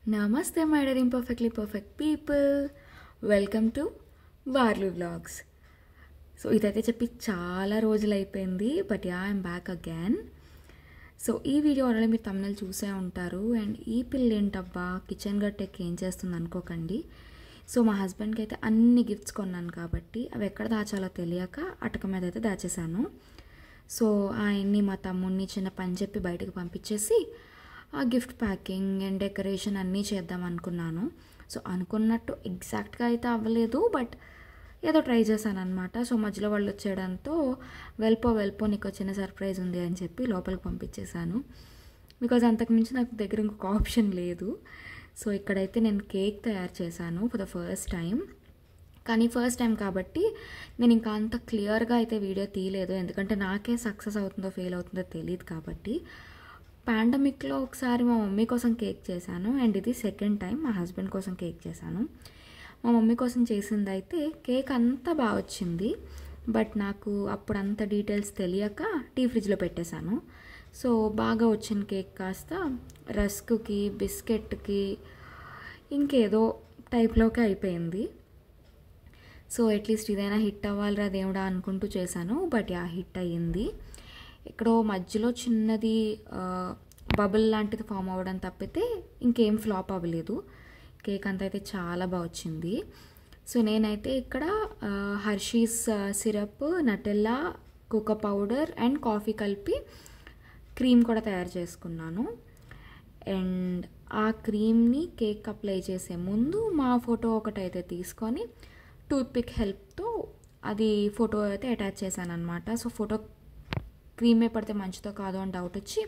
Namaste, my dear imperfectly perfect people. Welcome to Varlu Vlogs. So ఇదైతే చెప్పి చాలా రోజులు అయిపోయింది, but I'm back again. So ఈ వీడియో ఆల్రెడీ మీరు తమిళ చూసే ఉంటారు. అండ్ ఈ పిల్ల ఏంటబ్బా కిచెన్ గట్టెక్కి ఏం చేస్తుంది అనుకోకండి. సో మా హస్బెండ్కి అయితే అన్ని గిఫ్ట్స్ కొన్నాను కాబట్టి అవి ఎక్కడ దాచాలో తెలియక అటక మీద అయితే దాచేసాను. సో ఆయన్ని మా తమ్ముడిని చిన్న పని చెప్పి బయటకు పంపించేసి ఆ గిఫ్ట్ ప్యాకింగ్ అండ్ డెకరేషన్ అన్నీ చేద్దాం అనుకున్నాను. సో అనుకున్నట్టు ఎగ్జాక్ట్గా అయితే అవ్వలేదు, బట్ ఏదో ట్రై చేశాను అనమాట. సో మధ్యలో వాళ్ళు వచ్చేయడంతో వెళ్ళిపో నీకు చిన్న సర్ప్రైజ్ ఉంది అని చెప్పి లోపలికి పంపించేశాను. బికాజ్ అంతకుమించి నాకు దగ్గర ఇంకొక ఆప్షన్ లేదు. సో ఇక్కడైతే నేను కేక్ తయారు చేశాను ఫర్ ద ఫస్ట్ టైం. కానీ ఫస్ట్ టైం కాబట్టి నేను ఇంకా అంత క్లియర్గా అయితే వీడియో తీయలేదు, ఎందుకంటే నాకే సక్సెస్ అవుతుందో ఫెయిల్ అవుతుందో తెలియదు కాబట్టి. పాండమిక్లో ఒకసారి మా మమ్మీ కోసం కేక్ చేశాను, అండ్ ఇది సెకండ్ టైం మా హస్బెండ్ కోసం కేక్ చేశాను. మా మమ్మీ కోసం చేసింది అయితే కేక్ అంతా బాగా వచ్చింది, బట్ నాకు అప్పుడు అంత డీటెయిల్స్ తెలియక టీ ఫ్రిడ్జ్లో పెట్టేశాను. సో బాగా వచ్చిన కేక్ కాస్త రస్క్కి బిస్కెట్కి ఇంకేదో టైప్లోకి అయిపోయింది. సో అట్లీస్ట్ ఇదైనా హిట్ అవ్వాలిరా దేవుడా అనుకుంటూ చేశాను, బట్ హిట్ అయ్యింది. ఎక్కడో మధ్యలో చిన్నది బబుల్ లాంటిది ఫామ్ అవ్వడం తప్పితే ఇంకేం ఫ్లాప్ అవ్వలేదు. కేక్ అంతా అయితే చాలా బాగా వచ్చింది. సో నేనైతే ఇక్కడ Hershey's syrup, Nutella, cocoa powder and coffee కలిపి క్రీమ్ కూడా తయారు చేసుకున్నాను. అండ్ ఆ క్రీమ్ని కేక్ అప్లై చేసే ముందు మా ఫోటో ఒకటైతే తీసుకొని టూత్పిక్ హెల్ప్తో అది ఫోటో అయితే అటాచ్ చేశాను అనమాట. సో ఫోటో క్రీమే పడితే మంచిదో కాదో అని డౌట్ వచ్చి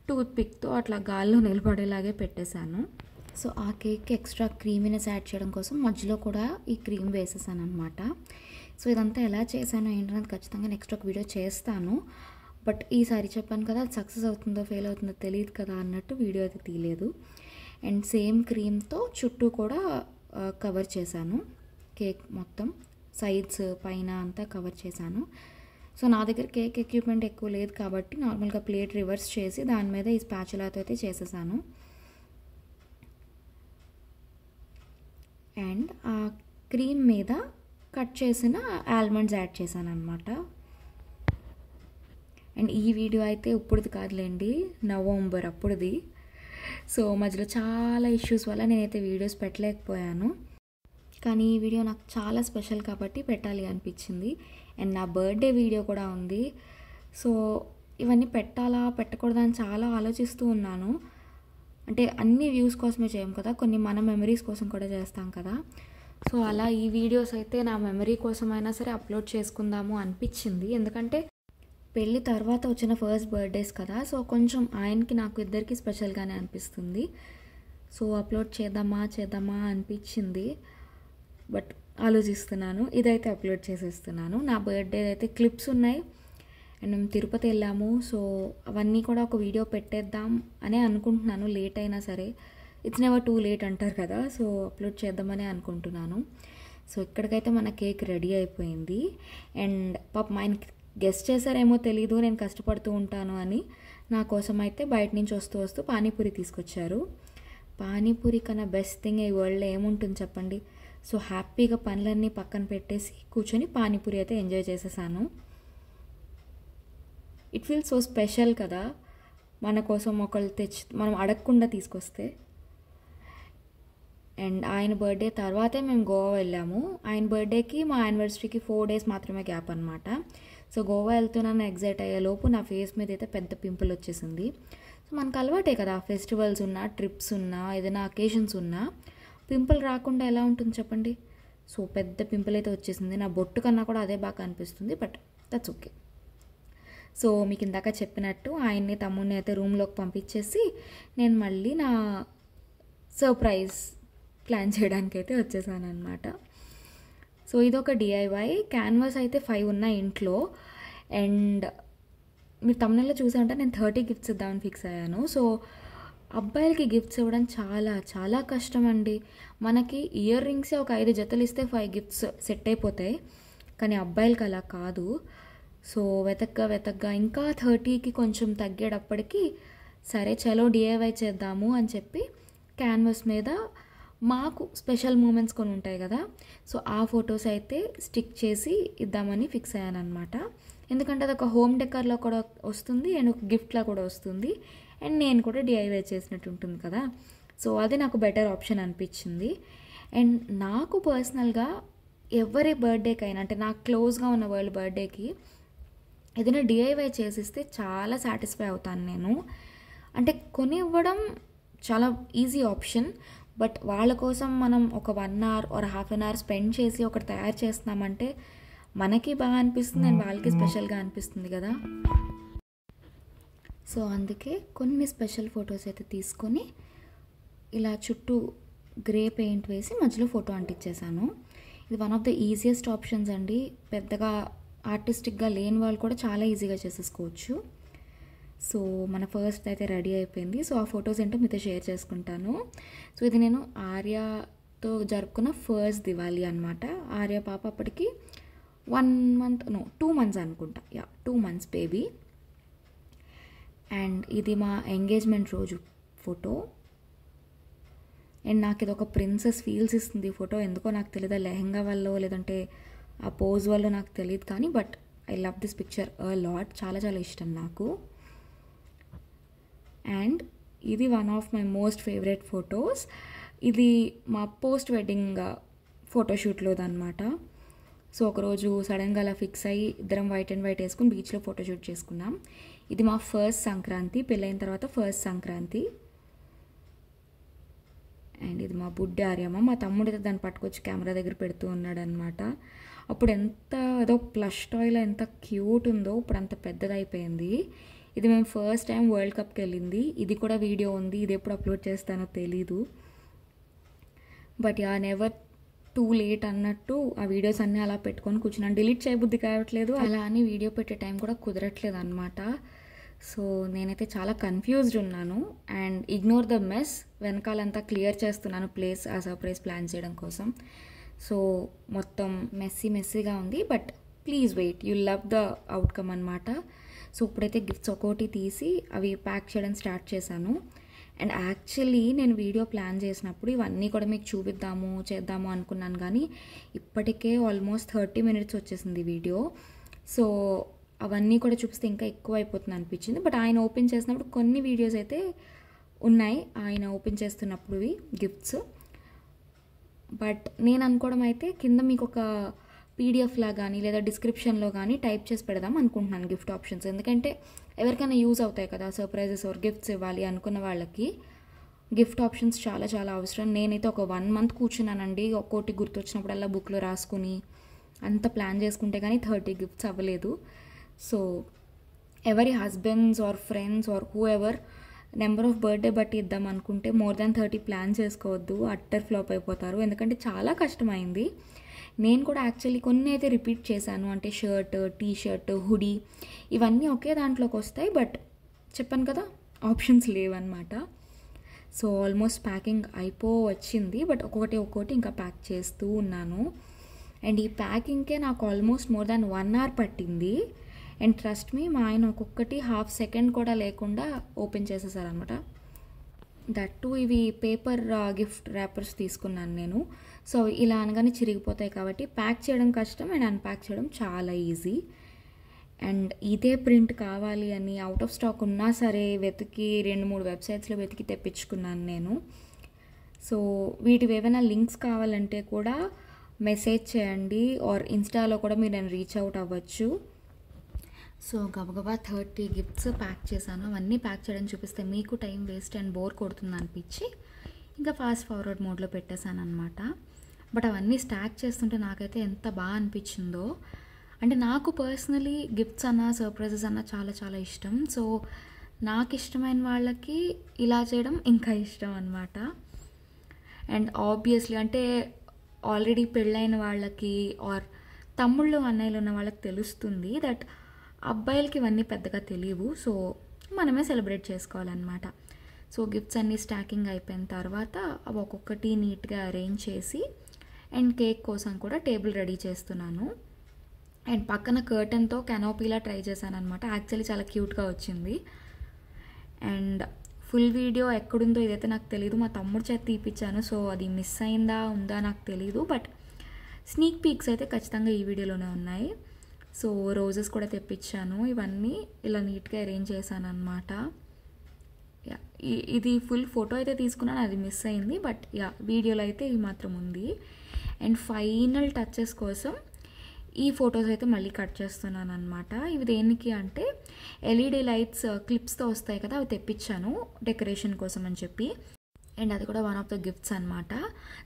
టూత్పిక్తో అట్లా గాల్లో నిలబడేలాగే పెట్టేశాను. సో ఆ కేక్కి ఎక్స్ట్రా క్రీమీనెస్ యాడ్ చేయడం కోసం మధ్యలో కూడా ఈ క్రీమ్ వేసేసాను అనమాట. సో ఇదంతా ఎలా చేశానో ఏంటనేది ఖచ్చితంగా నెక్స్ట్ ఒక వీడియో చేస్తాను, బట్ ఈసారి చెప్పాను కదా అది సక్సెస్ అవుతుందో ఫెయిల్ అవుతుందో తెలియదు కదా అన్నట్టు వీడియో అయితే తీయలేదు. అండ్ సేమ్ క్రీమ్తో చుట్టూ కూడా కవర్ చేశాను, కేక్ మొత్తం సైడ్స్ పైన అంతా కవర్ చేశాను. సో నా దగ్గర కేక్ ఎక్విప్మెంట్ ఎక్కువ లేదు కాబట్టి నార్మల్గా ప్లేట్ రివర్స్ చేసి దాని మీద ఈ స్పాచులాతో అయితే చేసేసాను. అండ్ ఆ క్రీమ్ మీద కట్ చేసిన ఆల్మండ్స్ యాడ్ చేశాను అనమాట. అండ్ ఈ వీడియో అయితే ఇప్పుడుది కాదులేండి, నవంబర్ అప్పుడుది. సో మధ్యలో చాలా ఇష్యూస్ వల్ల నేనైతే వీడియోస్ పెట్టలేకపోయాను, కానీ ఈ వీడియో నాకు చాలా స్పెషల్ కాబట్టి పెట్టాలి అనిపించింది. అండ్ నా బర్త్డే వీడియో కూడా ఉంది. సో ఇవన్నీ పెట్టాలా పెట్టకూడదా అని చాలా ఆలోచిస్తూ ఉన్నాను. అంటే అన్ని వ్యూస్ కోసమే చేయం కదా, కొన్ని మన మెమరీస్ కోసం కూడా చేస్తాం కదా. సో అలా ఈ వీడియోస్ అయితే నా మెమరీ కోసమైనా సరే అప్లోడ్ చేసుకుందాము అనిపించింది, ఎందుకంటే పెళ్ళి తర్వాత వచ్చిన ఫస్ట్ బర్త్డేస్ కదా. సో కొంచెం ఆయనకి నాకు ఇద్దరికి స్పెషల్గానే అనిపిస్తుంది. సో అప్లోడ్ చేద్దామా అనిపించింది, బట్ ఆలోచిస్తున్నాను. ఇదైతే అప్లోడ్ చేసేస్తున్నాను. నా బర్త్డే అయితే క్లిప్స్ ఉన్నాయి, అండ్ మేము తిరుపతి వెళ్ళాము. సో అవన్నీ కూడా ఒక వీడియో పెట్టేద్దాం అనే అనుకుంటున్నాను, లేట్ అయినా సరే. ఇట్స్ నెవర్ టూ లేట్ అంటారు కదా, సో అప్లోడ్ చేద్దామని అనుకుంటున్నాను. సో ఇక్కడికైతే మన కేక్ రెడీ అయిపోయింది. అండ్ పాపం ఆయనకి గెస్ట్ చేశారేమో తెలీదు నేను కష్టపడుతూ ఉంటాను అని, నా కోసం అయితే బయట నుంచి వస్తూ పానీపూరి తీసుకొచ్చారు. పానీపూరి కన్నా బెస్ట్ థింగ్ ఈ వరల్డ్లో ఏముంటుంది చెప్పండి. సో హ్యాపీగా పనులన్నీ పక్కన పెట్టేసి కూర్చొని పానీపూరి అయితే ఎంజాయ్ చేసేసాను. ఇట్ ఫీల్స్ సో స్పెషల్ కదా, మన కోసం ఒకళ్ళు తెచ్చి మనం అడగకుండా తీసుకొస్తే. అండ్ ఆయన బర్త్డే తర్వాతే మేము గోవా వెళ్ళాము. ఆయన బర్త్డేకి మా యానివర్సరీకి 4 days మాత్రమే గ్యాప్ అనమాట. సో గోవా వెళ్తున్నాను ఎగ్జైట్ అయ్యేలోపు నా ఫేస్ మీద అయితే పెద్ద పింపుల్ వచ్చేసింది. సో మనకు అలవాటే కదా, ఫెస్టివల్స్ ఉన్నా, ట్రిప్స్ ఉన్నా, ఏదైనా అకేషన్స్ ఉన్నా పింపుల్ రాకుండా ఎలా ఉంటుంది చెప్పండి. సో పెద్ద పింపుల్ అయితే వచ్చేసింది. నా బొట్టు కన్నా కూడా అదే బాగా అనిపిస్తుంది, బట్ దట్స్ ఓకే. సో మీకు ఇందాక చెప్పినట్టు ఆయన్ని తమ్ముడిని అయితే రూమ్లోకి పంపించేసి నేను మళ్ళీ నా సర్ప్రైజ్ ప్లాన్ చేయడానికి అయితే వచ్చేసాను అనమాట. సో ఇదొక డిఐవై. క్యాన్వాస్ అయితే 5 ఉన్నాయి ఇంట్లో. అండ్ మీరు తమిళలో చూసే ఉంటే నేను 30 గిఫ్ట్స్ ఇద్దామని ఫిక్స్ అయ్యాను. సో అబ్బాయిలకి గిఫ్ట్స్ ఇవ్వడం చాలా చాలా కష్టం అండి. మనకి ఇయర్ రింగ్సే ఒక 5 జతలు ఇస్తే 5 గిఫ్ట్స్ సెట్ అయిపోతాయి, కానీ అబ్బాయిలకి అలా కాదు. సో వెతగ్గా ఇంకా 30కి కొంచెం తగ్గేటప్పటికి సరే చలో డిఐవై చేద్దాము అని చెప్పి క్యాన్వాస్ మీద మాకు స్పెషల్ మూమెంట్స్ కొన్ని ఉంటాయి కదా, సో ఆ ఫొటోస్ అయితే స్టిక్ చేసి ఇద్దామని ఫిక్స్ అయ్యాను అనమాట. ఎందుకంటే అది ఒక హోమ్ డెకర్లో కూడా వస్తుంది అండ్ ఒక గిఫ్ట్లా కూడా వస్తుంది అండ్ నేను కూడా డిఐవై చేసినట్టు ఉంటుంది కదా, సో అది నాకు బెటర్ ఆప్షన్ అనిపించింది. అండ్ నాకు పర్సనల్గా ఎవరి బర్త్డేకైనా, అంటే నాకు క్లోజ్గా ఉన్న వాళ్ళ బర్త్డేకి ఏదైనా డిఐవై చేసిస్తే చాలా సాటిస్ఫై అవుతాను నేను. అంటే కొని ఇవ్వడం చాలా ఈజీ ఆప్షన్, బట్ వాళ్ళ కోసం మనం ఒక 1 hour or half an hour spend చేసి ఒకటి తయారు చేస్తున్నామంటే మనకి బాగా అనిపిస్తుంది అండ్ వాళ్ళకి స్పెషల్గా అనిపిస్తుంది కదా. సో అందుకే కొన్ని స్పెషల్ ఫొటోస్ అయితే తీసుకొని ఇలా చుట్టూ గ్రే పెయింట్ వేసి మధ్యలో ఫోటో అంటించేసాను. ఇది one of the easiest options అండి. పెద్దగా ఆర్టిస్టిక్గా లేని వాళ్ళు కూడా చాలా ఈజీగా చేసేసుకోవచ్చు. సో మన ఫస్ట్ అయితే రెడీ అయిపోయింది. సో ఆ ఫొటోస్ ఏంటో మీతో షేర్ చేసుకుంటాను. సో ఇది నేను ఆర్యతో జరుపుకున్న ఫస్ట్ దివాళీ అనమాట. ఆర్య పాప అప్పటికి 2 months అనుకుంటా, 2 months బేబీ. అండ్ ఇది మా ఎంగేజ్మెంట్ రోజు ఫోటో. అండ్ నాకు ఇది ఒక ప్రిన్సెస్ ఫీల్స్ ఇస్తుంది ఈ ఫోటో. ఎందుకో నాకు తెలియదు, లెహంగా వల్ల లేదంటే ఆ పోజ్ వల్ల నాకు తెలియదు కానీ, but I love this picture a lot. చాలా చాలా ఇష్టం నాకు. అండ్ ఇది one of my most favourite photos. ఇది మా పోస్ట్ వెడ్డింగ్ ఫోటోషూట్లోదన్నమాట. సో ఒకరోజు సడన్గా అలా ఫిక్స్ అయ్యి ఇద్దరం వైట్ అండ్ వైట్ వేసుకుని బీచ్లో ఫోటోషూట్ చేసుకున్నాం. ఇది మా ఫస్ట్ సంక్రాంతి, పెళ్ళైన తర్వాత ఫస్ట్ సంక్రాంతి. అండ్ ఇది మా బుడ్డి ఆర్యమ్మ. మా తమ్ముడైతే దాన్ని పట్టుకొచ్చి కెమెరా దగ్గర పెడుతూ ఉన్నాడు అనమాట. అప్పుడు ఎంత ఏదో ప్లష్ టాయ్లో ఎంత క్యూట్ ఉందో, ఇప్పుడు అంత పెద్దదైపోయింది. ఇది మేము ఫస్ట్ టైం వరల్డ్ కప్కి వెళ్ళింది. ఇది కూడా వీడియో ఉంది, ఇది ఎప్పుడు అప్లోడ్ చేస్తానో తెలీదు. బట్ నెవర్ టూ లేట్ అన్నట్టు ఆ వీడియోస్ అన్నీ అలా పెట్టుకొని కూర్చున్నాను. డిలీట్ చేయబుద్ధి కావట్లేదు, అలా అని వీడియో పెట్టే టైం కూడా కుదరట్లేదు అనమాట. సో నేనైతే చాలా కన్ఫ్యూజ్డ్ ఉన్నాను. అండ్ ఇగ్నోర్ ద మెస్, వెనకాలంతా క్లియర్ చేస్తున్నాను ప్లేస్ ఆ సర్ప్రైజ్ ప్లాన్ చేయడం కోసం. సో మొత్తం మెస్సీగా ఉంది, but please wait, you love the outcome అనమాట. సో ఇప్పుడైతే గిఫ్ట్స్ ఒక్కోటి తీసి అవి ప్యాక్ చేయడం స్టార్ట్ చేశాను. అండ్ యాక్చువల్లీ నేను వీడియో ప్లాన్ చేసినప్పుడు ఇవన్నీ కూడా మీకు చేద్దాము అనుకున్నాను, కానీ ఇప్పటికే ఆల్మోస్ట్ 30 minutes వచ్చేసింది వీడియో. సో అవన్నీ కూడా చూపిస్తే ఇంకా ఎక్కువ అయిపోతుంది అనిపించింది. బట్ ఆయన ఓపెన్ చేసినప్పుడు కొన్ని వీడియోస్ అయితే ఉన్నాయి, ఆయన ఓపెన్ చేస్తున్నప్పుడువి గిఫ్ట్స్. బట్ నేను అనుకోవడం అయితే కింద మీకు ఒక పీడిఎఫ్లా కానీ లేదా డిస్క్రిప్షన్లో కానీ టైప్ చేసి పెడదాం అనుకుంటున్నాను గిఫ్ట్ ఆప్షన్స్. ఎందుకంటే ఎవరికైనా యూజ్ అవుతాయి కదా, సర్ప్రైజెస్ ఆర్ గిఫ్ట్స్ ఇవ్వాలి అనుకున్న వాళ్ళకి గిఫ్ట్ ఆప్షన్స్ చాలా చాలా అవసరం. నేనైతే ఒక 1 month కూర్చున్నానండి, ఒక్కోటి గుర్తొచ్చినప్పుడల్లా బుక్లో రాసుకుని అంత ప్లాన్ చేసుకుంటే కానీ 30 గిఫ్ట్స్ అవ్వలేదు. సో ఎవరి husbands or friends or whoever number of birthday బట్టి ఇద్దాం అనుకుంటే మోర్ దాన్ 30 ప్లాన్ చేసుకోవద్దు, అట్టర్ ఫ్లాప్ అయిపోతారు. ఎందుకంటే చాలా కష్టమైంది. నేను కూడా యాక్చువల్లీ కొన్ని అయితే రిపీట్ చేశాను, అంటే షర్ట్, టీ షర్ట్, హుడీ ఇవన్నీ ఒకే దాంట్లోకి వస్తాయి. బట్ చెప్పాను కదా ఆప్షన్స్ లేవన్నమాట. సో ఆల్మోస్ట్ ప్యాకింగ్ వచ్చింది, బట్ ఒక్కొక్కటి ఇంకా ప్యాక్ చేస్తూ ఉన్నాను. అండ్ ఈ ప్యాకింగ్కే నాకు ఆల్మోస్ట్ మోర్ దాన్ 1 hour పట్టింది. అండ్ ట్రస్ట్ మీ, మా ఆయన ఒక్కొక్కటి ½ second కూడా లేకుండా ఓపెన్ చేసేసారనమాట. దట్ టు ఇవి పేపర్ గిఫ్ట్ ర్యాపర్స్ తీసుకున్నాను నేను. సో ఇలా అనగానే చిరిగిపోతాయి కాబట్టి ప్యాక్ చేయడం కష్టం అండ్ అన్ప్యాక్ చేయడం చాలా ఈజీ. అండ్ ఇదే ప్రింట్ కావాలి అని అవుట్ ఆఫ్ స్టాక్ ఉన్నా సరే వెతికి 2-3 వెబ్సైట్స్లో వెతికి తెప్పించుకున్నాను నేను. సో వీటివి ఏమైనా లింక్స్ కావాలంటే కూడా మెసేజ్ చేయండి, ఆర్ ఇన్స్టాలో కూడా మీరు నేను రీచ్ అవుట్ అవ్వచ్చు. సో గబగబా 30 గిఫ్ట్స్ ప్యాక్ చేశాను. అవన్నీ ప్యాక్ చేయడం చూపిస్తే మీకు టైం వేస్ట్ అండ్ బోర్ కొడుతుంది అనిపించి ఇంకా ఫాస్ట్ ఫార్వర్డ్ మోడ్లో పెట్టేశాను అనమాట. బట్ అవన్నీ స్టాక్ చేస్తుంటే నాకైతే ఎంత బాగా అనిపించిందో. అంటే నాకు పర్సనలీ గిఫ్ట్స్ అన్న సర్ప్రైజెస్ అన్న చాలా చాలా ఇష్టం. సో నాకు ఇష్టమైన వాళ్ళకి ఇలా చేయడం ఇంకా ఇష్టం అనమాట. అండ్ ఆబ్వియస్లీ అంటే ఆల్రెడీ పెళ్ళైన వాళ్ళకి ఆర్ తమ్ముళ్ళు అన్నయ్యలు ఉన్న వాళ్ళకి తెలుస్తుంది దట్ అబ్బాయిలకి ఇవన్నీ పెద్దగా తెలియవు. సో మనమే సెలబ్రేట్ చేసుకోవాలన్నమాట. సో గిఫ్ట్స్ అన్నీ స్టాకింగ్ అయిపోయిన తర్వాత అవి ఒక్కొక్కటి నీట్గా అరేంజ్ చేసి అండ్ కేక్ కోసం కూడా టేబుల్ రెడీ చేస్తున్నాను. అండ్ పక్కన కర్టన్తో కెనోపీలా ట్రై చేశాను అనమాట. యాక్చువల్లీ చాలా క్యూట్గా వచ్చింది. అండ్ ఫుల్ వీడియో ఎక్కడుందో ఇదైతే నాకు తెలీదు, మా తమ్ముడు చేత తీపిచ్చాను. సో అది మిస్ అయిందా ఉందా నాకు తెలీదు, బట్ స్నీక్ పీక్స్ అయితే ఖచ్చితంగా ఈ వీడియోలోనే ఉన్నాయి. సో రోజెస్ కూడా తెప్పించాను, ఇవన్నీ ఇలా నీట్గా అరేంజ్ చేశాను అనమాట. యా, ఇది ఫుల్ ఫోటో అయితే తీసుకున్నాను, అది మిస్ అయింది, బట్ యా వీడియోలో అయితే ఈ మాత్రం ఉంది. అండ్ ఫైనల్ టచెస్ కోసం ఈ ఫొటోస్ అయితే మళ్ళీ కట్ చేస్తున్నాను అనమాట. ఇవి దేనికి అంటే ఎల్ఈడి లైట్స్ క్లిప్స్తో వస్తాయి కదా, అవి తెప్పించాను డెకరేషన్ కోసం అని చెప్పి. అండ్ అది కూడా వన్ ఆఫ్ ద గిఫ్ట్స్ అనమాట.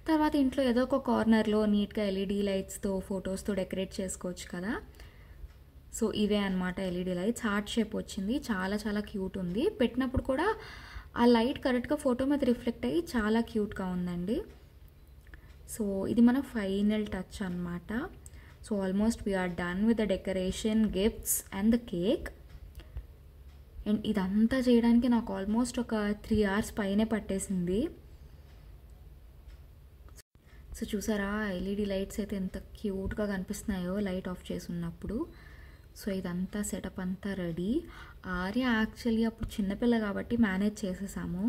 తర్వాత ఇంట్లో ఏదో ఒక కార్నర్లో నీట్గా ఎల్ఈడి లైట్స్తో ఫొటోస్తో డెకరేట్ చేసుకోవచ్చు కదా. సో ఇవే అనమాట ఎల్ఈడి లైట్స్, హార్ట్ షేప్ వచ్చింది, చాలా చాలా క్యూట్ ఉంది. పెట్టినప్పుడు కూడా ఆ లైట్ కరెక్ట్గా ఫోటో మీద రిఫ్లెక్ట్ అయ్యి చాలా క్యూట్గా ఉందండి. సో ఇది మన ఫైనల్ టచ్ అనమాట. So almost we are done with the decoration, gifts and the cake. And ఇదంతా చేయడానికి నాకు ఆల్మోస్ట్ ఒక 3 hours పైనే పట్టేసింది. సో చూసారా ఎల్ఈడి లైట్స్ అయితే ఎంత క్యూట్గా కనిపిస్తున్నాయో లైట్ ఆఫ్ చేసి ఉన్నప్పుడు. సో ఇదంతా సెటప్ అంతా రెడీ. ఆర్య యాక్చువల్లీ అప్పుడు చిన్నపిల్ల కాబట్టి మేనేజ్ చేసేసాము.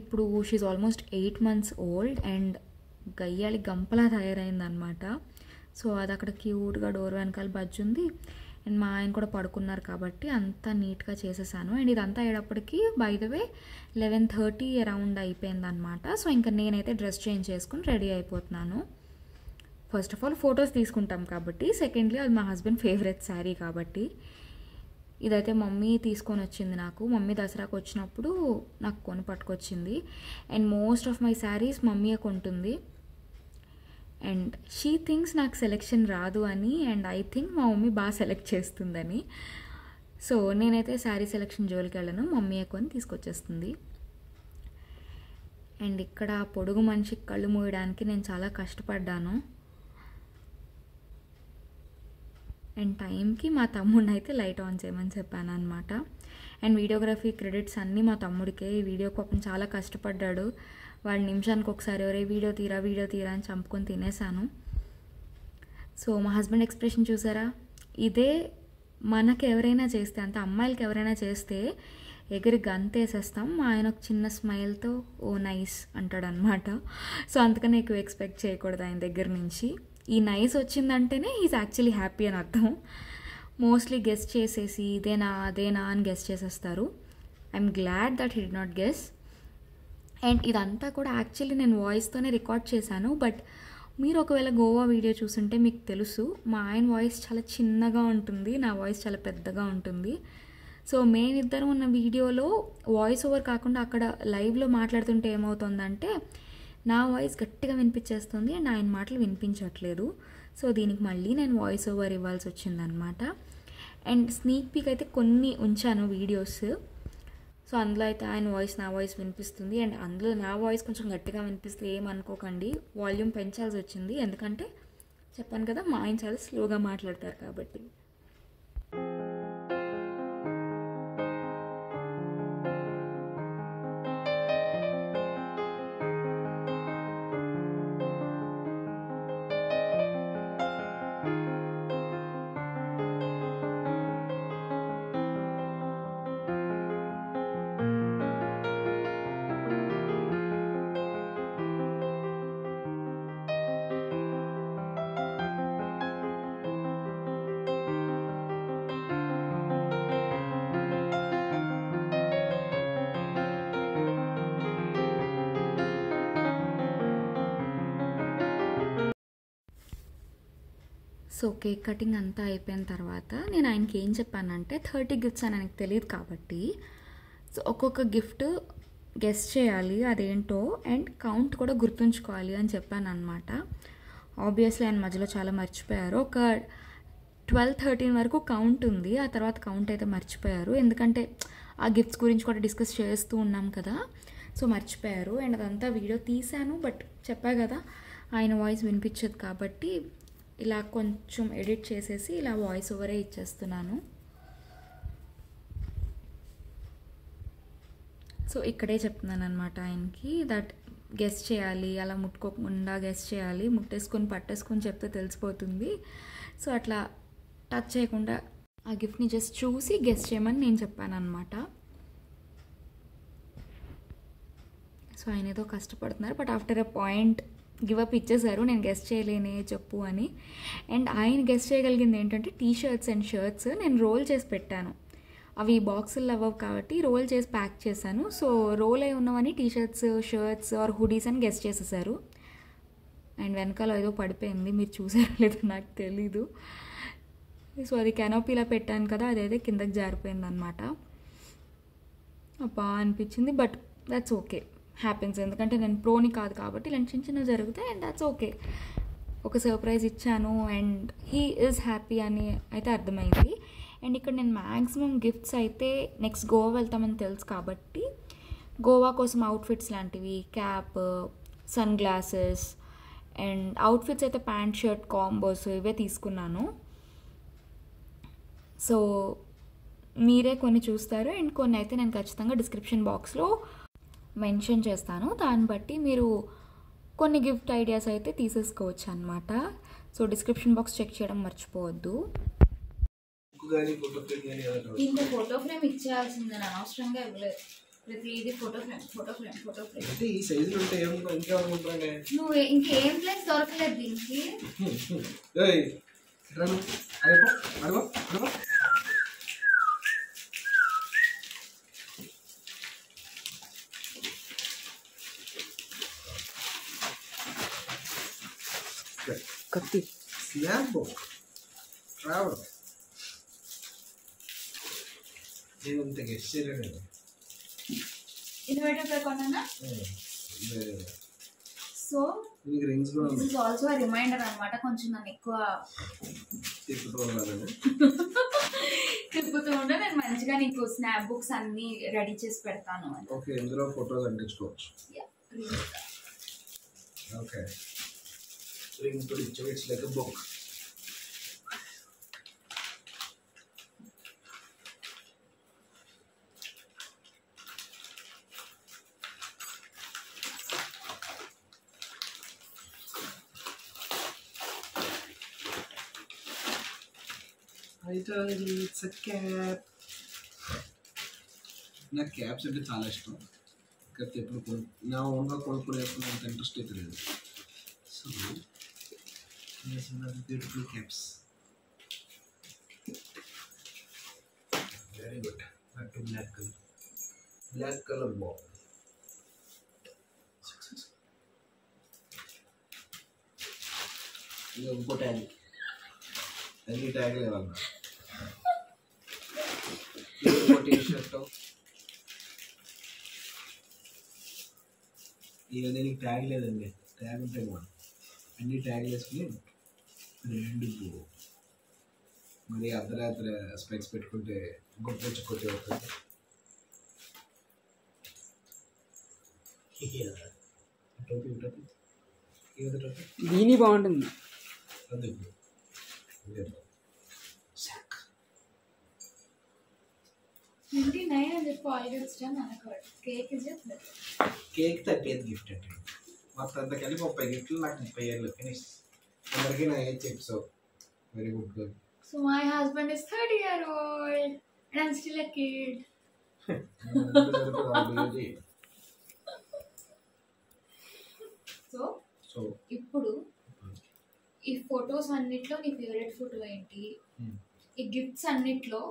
ఇప్పుడు she almost 8 months old and గయ్యాలి గంపలా తయారైందనమాట. సో అది అక్కడ క్యూట్గా డోర్ వెనకాల బజ్జుంది. అండ్ మా ఆయన కూడా పడుకున్నారు కాబట్టి అంతా నీట్గా చేసేసాను. అండ్ ఇదంతా అయ్యేటప్పటికి బై ద వే 11:30 అరౌండ్ అయిపోయిందనమాట. సో ఇంకా నేనైతే డ్రెస్ చేంజ్ చేసుకుని రెడీ అయిపోతున్నాను. ఫస్ట్ ఆఫ్ ఆల్ ఫొటోస్ తీసుకుంటాం కాబట్టి, సెకండ్లీ అది మా హస్బెండ్ ఫేవరెట్ శారీ కాబట్టి. ఇదైతే మమ్మీ తీసుకొని వచ్చింది నాకు, మమ్మీ దసరాకు వచ్చినప్పుడు నాకు కొని పట్టుకొచ్చింది. And most of my saris మమ్మీయే కొంటుంది. అండ్ షీ థింక్స్ నాకు సెలెక్షన్ రాదు అని, అండ్ ఐ థింక్ మా మమ్మీ బాగా సెలెక్ట్ చేస్తుందని. సో నేనైతే శారీ సెలెక్షన్ జోలికి వెళ్ళను, మమ్మీయే కొని తీసుకొచ్చేస్తుంది. అండ్ ఇక్కడ పొడుగు మనిషికి కళ్ళు మూయడానికి నేను చాలా కష్టపడ్డాను. అండ్ టైంకి మా తమ్ముడిని అయితే లైట్ ఆన్ చేయమని చెప్పాను అనమాట. అండ్ వీడియోగ్రఫీ క్రెడిట్స్ అన్నీ మా తమ్ముడికే. ఈ వీడియో పాపం చాలా కష్టపడ్డాడు. వాడు నిమిషానికి ఒకసారి ఒరే వీడియో తీరా అని చంపుకొని తినేసాను. సో మా హస్బెండ్ ఎక్స్ప్రెషన్ చూసారా, ఇదే మనకు ఎవరైనా చేస్తే, అంటే అమ్మాయిలకి ఎవరైనా చేస్తే ఎగిరి గంతేసేస్తాం. మా ఆయన ఒక చిన్న స్మైల్తో ఓ నైస్ అంటాడనమాట. సో అందుకని ఎక్కువ ఎక్స్పెక్ట్ చేయకూడదు ఆయన దగ్గర నుంచి. ఈ నైస్ వచ్చిందంటేనే హీస్ యాక్చువల్లీ హ్యాపీ అని అర్థం. మోస్ట్లీ గెస్ చేసేసి ఇదేనా అదేనా అని గెస్ చేసేస్తారు. I'm glad that he did not guess. And ఇదంతా కూడా యాక్చువల్లీ నేను వాయిస్తోనే రికార్డ్ చేశాను, బట్ మీరు ఒకవేళ గోవా వీడియో చూస్తుంటే మీకు తెలుసు మా ఆయన వాయిస్ చాలా చిన్నగా ఉంటుంది, నా వాయిస్ చాలా పెద్దగా ఉంటుంది. సో మేమిద్దరం ఉన్న వీడియోలో వాయిస్ ఓవర్ కాకుండా అక్కడ లైవ్లో మాట్లాడుతుంటే ఏమవుతుందంటే నా వాయిస్ గట్టిగా వినిపించేస్తుంది అండ్ ఆయన మాటలు వినిపించట్లేదు. సో దీనికి మళ్ళీ నేను వాయిస్ ఓవర్ ఇవ్వాల్సి వచ్చిందనమాట. అండ్ స్నీక్ పీక్ అయితే కొన్ని ఉంచాను వీడియోస్. సో అందులో అయితే ఆయన వాయిస్ నా వాయిస్ వినిపిస్తుంది. అండ్ అందులో నా వాయిస్ కొంచెం గట్టిగా వినిపిస్తే ఏమనుకోకండి, వాల్యూమ్ పెంచాల్సి వచ్చింది. ఎందుకంటే చెప్పాను కదా మా ఆయన చాలా స్లోగా మాట్లాడతారు కాబట్టి. సో కేక్ కటింగ్ అంతా అయిపోయిన తర్వాత నేను ఆయనకి ఏం చెప్పానంటే 30 గిఫ్ట్స్ అని ఆయనకు తెలియదు కాబట్టి సో ఒక్కొక్క గిఫ్ట్ గెస్ చేయాలి అదేంటో అండ్ కౌంట్ కూడా గుర్తుంచుకోవాలి అని చెప్పాను అనమాట. ఆబ్వియస్లీ ఆయన మధ్యలో చాలా మర్చిపోయారు. ఒక 12-13 వరకు కౌంట్ ఉంది, ఆ తర్వాత కౌంట్ అయితే మర్చిపోయారు. ఎందుకంటే ఆ గిఫ్ట్స్ గురించి కూడా డిస్కస్ చేస్తూ ఉన్నాం కదా, సో మర్చిపోయారు. అండ్ అదంతా వీడియో తీశాను, బట్ చెప్పా కదా ఆయన వాయిస్ వినిపించదు కాబట్టి ఇలా కొంచెం ఎడిట్ చేసేసి ఇలా వాయిస్ ఓవరే ఇచ్చేస్తున్నాను. సో ఇక్కడే చెప్తున్నాను అనమాట ఆయనకి దట్ గెస్ చేయాలి, అలా ముట్టుకోకుండా గెస్ చేయాలి, ముట్టేసుకొని పట్టేసుకొని చెప్తే తెలిసిపోతుంది. సో అట్లా టచ్ చేయకుండా ఆ గిఫ్ట్ని జస్ట్ చూసి గెస్ చేయమని నేను చెప్పాను అనమాట. సో ఆయన ఏదో కష్టపడుతున్నారు, but after a point give up ఇచ్చేసారు, నేను గెస్ట్ చేయలేనే చెప్పు అని. అండ్ ఆయన గెస్ట్ చేయగలిగింది ఏంటంటే టీ షర్ట్స్ అండ్ షర్ట్స్ నేను రోల్ చేసి పెట్టాను. అవి బాక్సులు అవ్వవు కాబట్టి రోల్ చేసి ప్యాక్ చేశాను. సో రోల్ అయి ఉన్నవని T shirts, shirts or hoodies అని గెస్ట్ చేసేసారు. అండ్ వెనకాల ఏదో పడిపోయింది, మీరు చూసారో లేదో నాకు తెలీదు. సో అది కెనోపీలా పెట్టాను కదా, అదైతే కిందకి జారిపోయింది అనమాట. బాగా అనిపించింది, బట్ దట్స్ ఓకే, హ్యాపెన్స్. ఎందుకంటే నేను ప్రోని కాదు కాబట్టి ఇలాంటి చిన్న చిన్న జరుగుతాయి, అండ్ దట్స్ ఓకే. ఒక సర్ప్రైజ్ ఇచ్చాను అండ్ హీ ఈజ్ హ్యాపీ అని అయితే అర్థమైంది. అండ్ ఇక్కడ నేను మ్యాక్సిమం గిఫ్ట్స్ అయితే నెక్స్ట్ గోవా వెళ్తామని తెలుసు కాబట్టి గోవా కోసం అవుట్ఫిట్స్ లాంటివి, cap, sunglasses and outfits అయితే ప్యాంట్ షర్ట్ కాంబోస్ ఇవే తీసుకున్నాను. సో మీరే కొన్ని చూస్తారు అండ్ కొన్ని అయితే నేను ఖచ్చితంగా డిస్క్రిప్షన్ బాక్స్లో మెన్షన్ చేస్తాను. దాన్ని బట్టి మీరు కొన్ని గిఫ్ట్ ఐడియాస్ అయితే తీసేసుకోవచ్చు అనమాట. సో డిస్క్రిప్షన్ బాక్స్ చెక్ చేయడం మర్చిపోవద్దు. ఇంత ఫోటో ఫ్రేమ్ ఇచ్చేయాల్సిందే, అనవసరంగా ఇవ్వలేదు. ప్రతిదీ ఫోటో ఫ్రేమ్. ఈ సైజులు ఉంటే ఇంకేమనుకుంటానే, నువ్వు ఇంకేం ప్లేస్ దొరకలేదు దీనికి. కత్తి స్నాప్ బుక్ ట్రావెల్ నేను ఇంత గెస్ట్ చేయలేను. ఇన్వర్టర్ కొన్నా. సో మీకు రింగ్స్ కూడా this is also a reminder అన్నమాట, కొంచెం నన్ను ఎక్కువ తిప్పుతూ ఉంటే నేను మంచిగా నీకు స్నాప్ బుక్స్ అన్ని రెడీ చేసి పెడతాను. ఓకే, ఇందులో ఫోటోస్ అంటించుకోవచ్చు. Okay, ring to it's like a book. I told you it's a cap. నాకు క్యాప్స్ అంటే చాలా ఇష్టం, కాకపోతే ఎప్పుడు నా ఓన్గా కొనుక్కునేంత ఇంట్రెస్ట్ అయితే లేదు. So beautiful caps, very good. అటు బ్లాక్ కలర్ బాల్. ఇంకో ట్యాగ్, అన్ని ట్యాగ్ లేవన్నా. టీ షర్ట్ ఇక దీనికి ట్యాగ్ లేదండి, ట్యాగ్ ఉంటే కూడా అన్ని ట్యాగ్ వేసుకుని రెండు మరి అర్ధరాత్రి స్పెక్స్ పెట్టుకుంటే గొప్ప కొట్టి అవుతుంది. టోపీ దీని బాగుంటుంది. అది కేక్ 30th గిఫ్ట్ అంటే మొత్తం అంతా కలిపి 30 గిఫ్ట్లు. నాకు 30 ఏళ్ళు ఫినిష్. అందరికీ నా ఏజ్ చెప్పు. Very good girl. So my husband is 30-year-old and I'm still a kid. So ఇప్పుడు ఈ ఫొటోస్ అన్నిట్లో నీ ఫేవరెట్ ఫోటో ఏంటి? ఈ గిఫ్ట్స్ అన్నిట్లో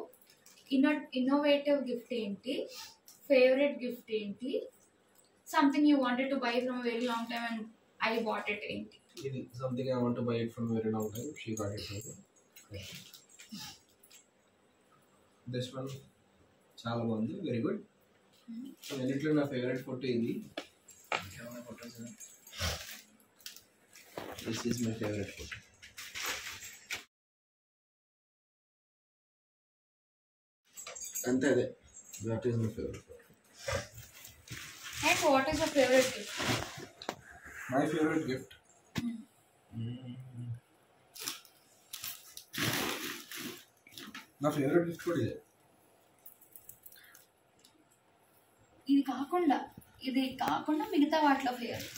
ఇన్నోవేటివ్ గిఫ్ట్ ఏంటి? ఫేవరెట్ గిఫ్ట్ ఏంటి? Something you wanted to buy from very long time and I bought it ఏంటి? ఇది something I want to buy it from very long time, she got it from me. This one చాలా బాగుంది, very good. అన్నిట్లో నా favourite photo ఇది. Photos this is my favourite photo. అంతే, అదే that is my favourite photo. And what is your favorite gift? My favorite gift? నా favourite gift కూడా ఇదే. ఇది కాకుండా మిగతా వాటిలో favourite.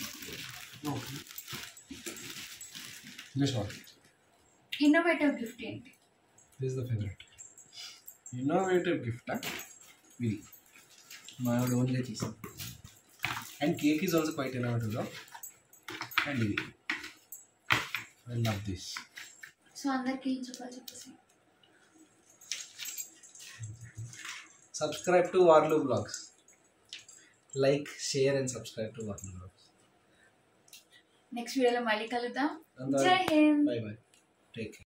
This one. Innovative gift ఏంటి? This is the favourite. Innovative gift ఇది మా ఆవిడ ఓన్గా చేసాం. And cake is also quite innovative. And ఇది ఐ లవ్ దిస్. సో అందరికి ఏం చెప్పాలి చెప్పేసి సబ్స్క్రైబ్ టు వార్లు blogs. Like, share and subscribe to వార్లు బ్లాగ్స్. నెక్స్ట్ వీడియోలో మళ్ళీ కలుద్దాం. జై హింద్. Bye bye. Take care.